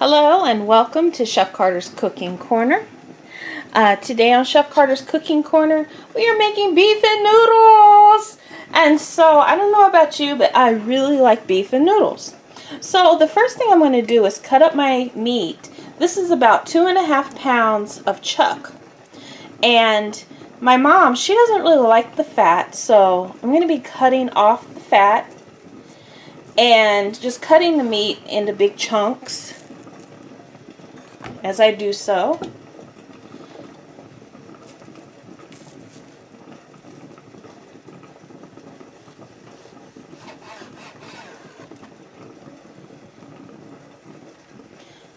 Hello and welcome to Chef Carter's Cooking Corner. Today on Chef Carter's Cooking Corner, we are making beef and noodles. And so, I don't know about you, but I really like beef and noodles. So the first thing I'm going to do is cut up my meat. This is about 2.5 pounds of chuck. And my mom, she doesn't really like the fat, so I'm going to be cutting off the fat and just cutting the meat into big chunks as I do so.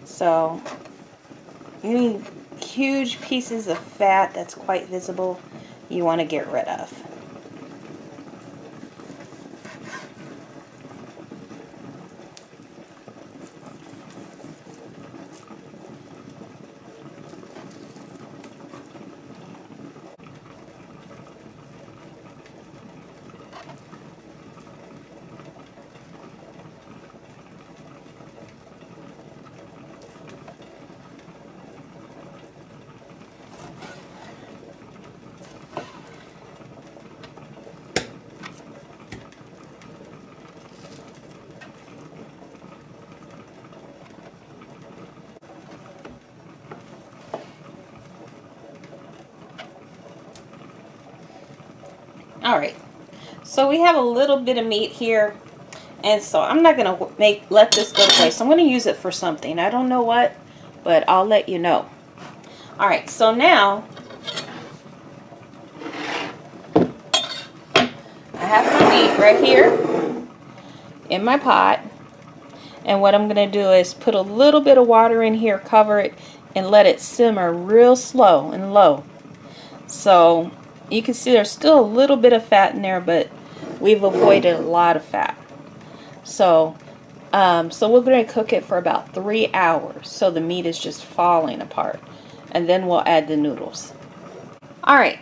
So any huge pieces of fat that's quite visible, you want to get rid of. Alright, so we have a little bit of meat here, and so I'm not going to let this go to waste. I'm going to use it for something. I don't know what, but I'll let you know. Alright, so now I have my meat right here in my pot, and what I'm going to do is put a little bit of water in here, cover it, and let it simmer real slow and low. So you can see there's still a little bit of fat in there, but we've avoided a lot of fat. So we're going to cook it for about 3 hours, so the meat is just falling apart, and then we'll add the noodles. Alright,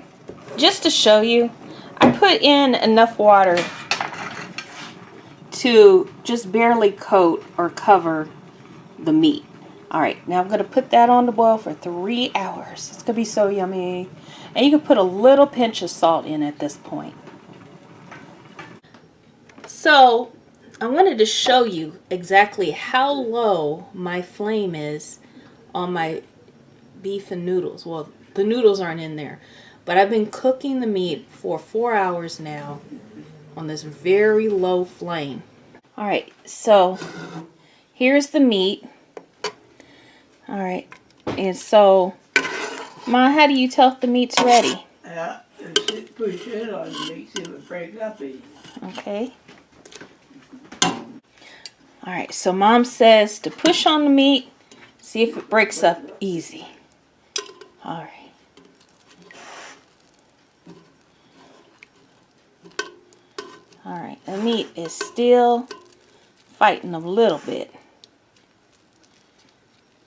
just to show you, I put in enough water to just barely coat or cover the meat. Alright, now I'm going to put that on the boil for 3 hours. It's going to be so yummy. And you can put a little pinch of salt in at this point. So, I wanted to show you exactly how low my flame is on my beef and noodles. Well, the noodles aren't in there. But I've been cooking the meat for 4 hours now on this very low flame. Alright, so here's the meat. Alright, and so, Ma, how do you tell if the meat's ready? Push it on the meat, see if it breaks up easy. Okay. Alright, so Mom says to push on the meat, see if it breaks up easy. Alright. Alright, the meat is still fighting a little bit.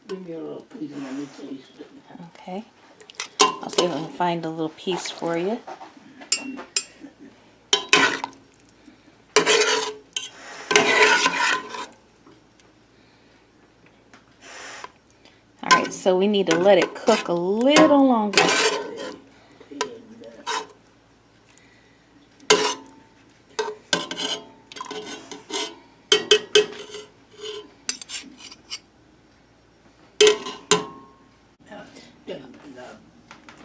Give me a little piece and let me taste it. Okay. I'll see if I can find a little piece for you. Alright, so we need to let it cook a little longer.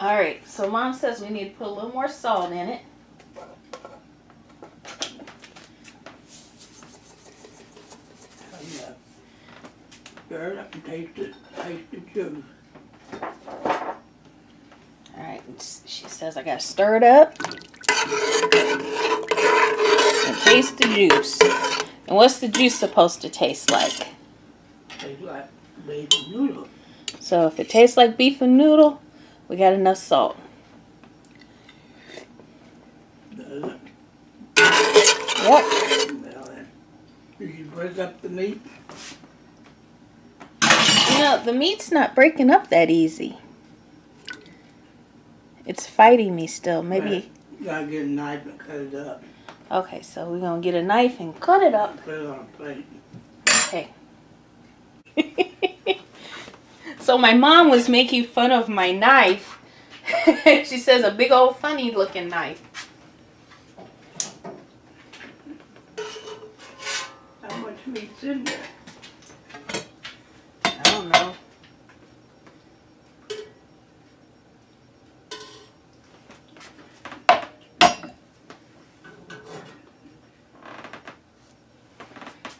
Alright, so Mom says we need to put a little more salt in it. Stir it up and taste it. Taste the juice. Alright, she says I gotta stir it up and taste the juice. And what's the juice supposed to taste like? Tastes like beef and noodle. So if it tastes like beef and noodle, we got enough salt. Does it? Yep. Well then, did you break up the meat? You know, the meat's not breaking up that easy. It's fighting me still. Maybe. You gotta get a knife and cut it up. Okay, so we're going to get a knife and cut it up. Put it on a plate. Okay. So my mom was making fun of my knife. She says a big old funny looking knife. How much meat's in there? I don't know.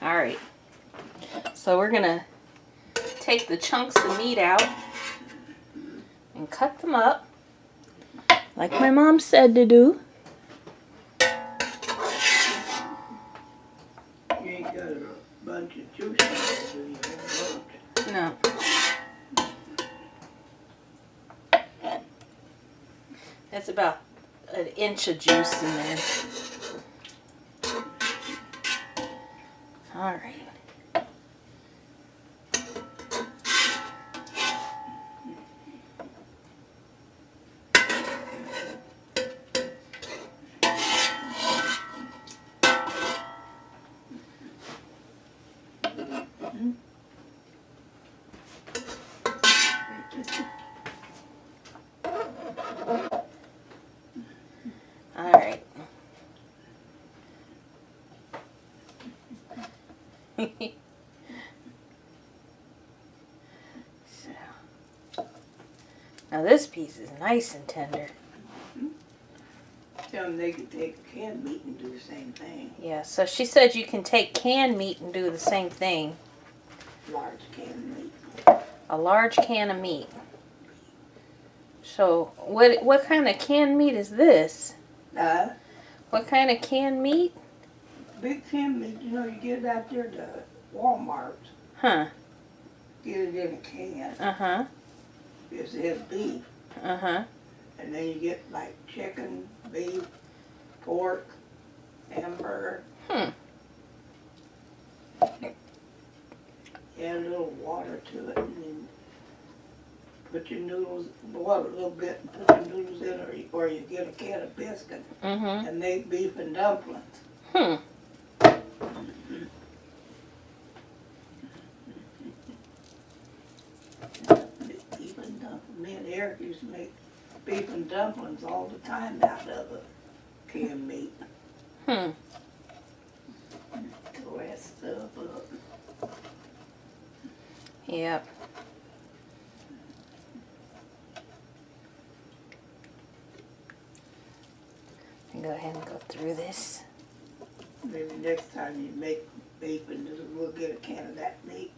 All right. So we're gonna take the chunks of meat out and cut them up like my mom said to do. You ain't got a bunch of juice in there, do you? No. That's about an inch of juice in there. All right. All right. So, now this piece is nice and tender. Tell them they could take canned meat and do the same thing. Yeah, so she said you can take canned meat and do the same thing. Large canned meat. A large can of meat. So, what kind of canned meat is this? What kind of canned meat? Big canned meat, you know, you get it out there to Walmart. Huh. Get it in a can. Uh-huh. It says beef. Uh-huh. And then you get like chicken, beef, pork, hamburger. Hmm. Add a little water to it and then put your noodles, boil it a little bit and put your noodles in, or you get a can of biscuit Mm-hmm. and make beef and dumplings. Hmm. Beef and dumplings. Me and Eric used to make beef and dumplings all the time out of the canned meat. Hmm. Throw that stuff up. Yep. Go ahead and go through this. Maybe next time you make beef and noodles, we'll get a can of that meat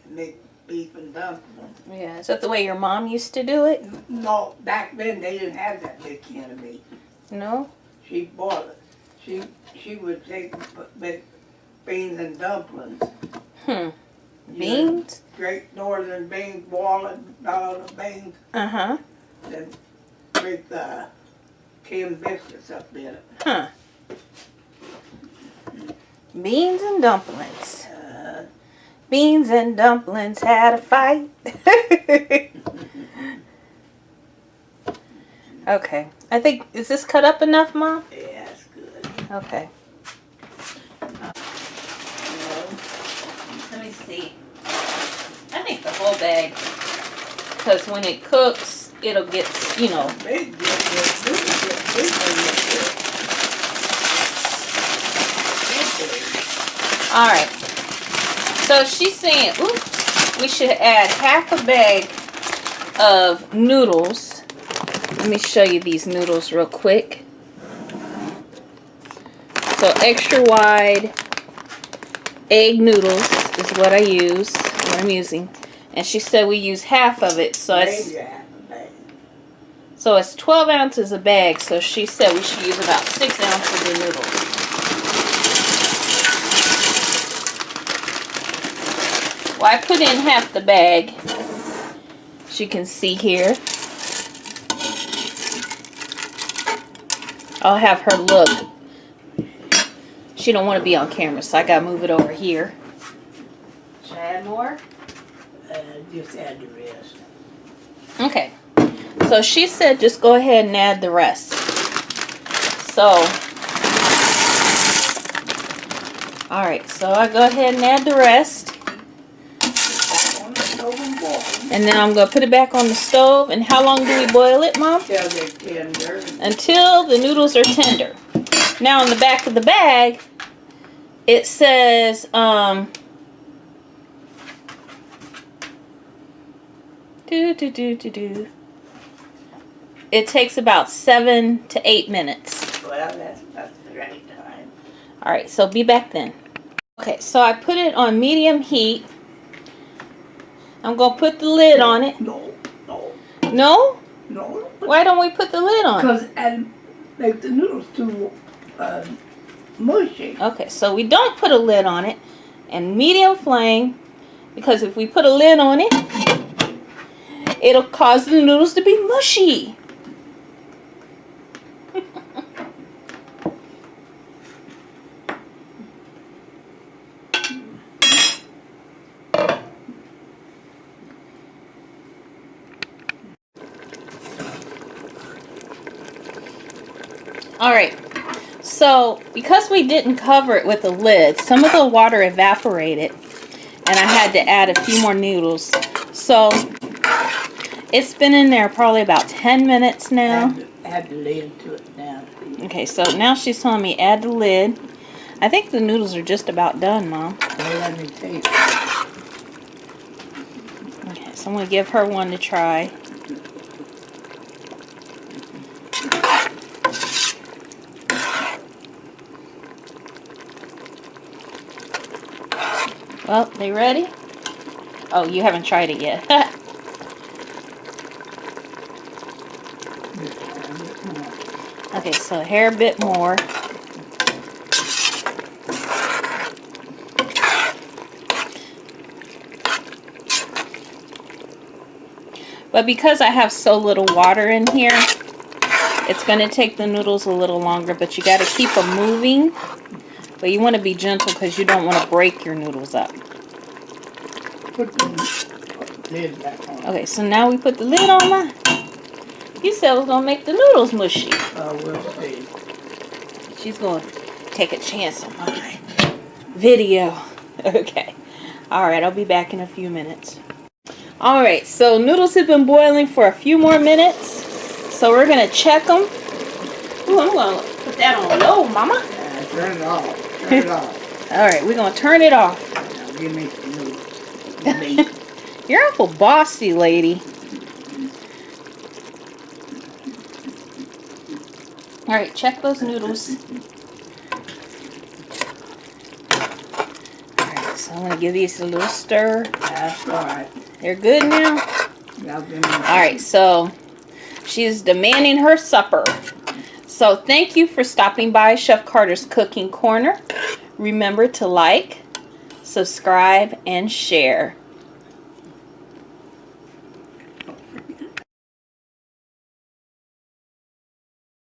and make beef and dumplings. Yeah, is that the way your mom used to do it? No, back then they didn't have that big can of meat. No? She bought it. She would make beans and dumplings. Hmm. You Beans? know, Great Northern beans, boiling all the beans, Uh-huh. then make the canned biscuits up in it. Huh. Beans and dumplings. Beans and dumplings had a fight. Okay. I think, is this cut up enough, Mom? Yeah, that's good. Okay. Let me see. I think the whole bag. Because when it cooks, it'll get, you know. Big, big. Alright. So she's saying, ooh, we should add half a bag of noodles. Let me show you these noodles real quick. So extra wide egg noodles is what I use, what I'm using. And she said we use half of it, so it's 12 ounces a bag. So she said we should use about 6 ounces of noodles. Well, I put in half the bag, as you can see here. I'll have her look. She don't want to be on camera, so I gotta move it over here. Should I add more? Just add the rest. Okay. So she said just go ahead and add the rest. So, alright, so I go ahead and add the rest. On the stove and boil. And then I'm going to put it back on the stove. And how long do we boil it, Mom? Till they're tender. Until the noodles are tender. Now on the back of the bag, it says, it takes about 7 to 8 minutes. Well, that's the right time. Alright, so be back then. Okay, so I put it on medium heat. I'm going to put the lid on it. No. No? No. Why don't we put the lid on? Because it makes the noodles too mushy. Okay, so we don't put a lid on it. And medium flame, because if we put a lid on it, it'll cause the noodles to be mushy. Alright, so because we didn't cover it with a lid, some of the water evaporated and I had to add a few more noodles. So it's been in there probably about 10 minutes now. Add the lid to it now. Okay, so now she's telling me add the lid. I think the noodles are just about done, Mom. Well, let me taste. Okay, so I'm going to give her one to try. Well, they ready? Oh, you haven't tried it yet. Okay, so a hair bit more. But because I have so little water in here, it's going to take the noodles a little longer, but you got to keep them moving. But you want to be gentle because you don't want to break your noodles up. Put the lid back on. Okay, so now we put the lid on mine. You said it was going to make the noodles mushy. We'll see. She's going to take a chance on my video. Okay. Alright, I'll be back in a few minutes. Alright, so noodles have been boiling for a few more minutes. So we're going to check them. Ooh, I'm going to put that on low, Mama. Turn it off. Turn it off. Alright, we're going to turn it off. Now give me some noodles. You're awful bossy, lady. Alright, check those noodles. Alright, so I'm going to give these a little stir. That's alright. They're good now? Alright, so she's demanding her supper. So thank you for stopping by Chef Carter's Cooking Corner. Remember to like, subscribe, and share.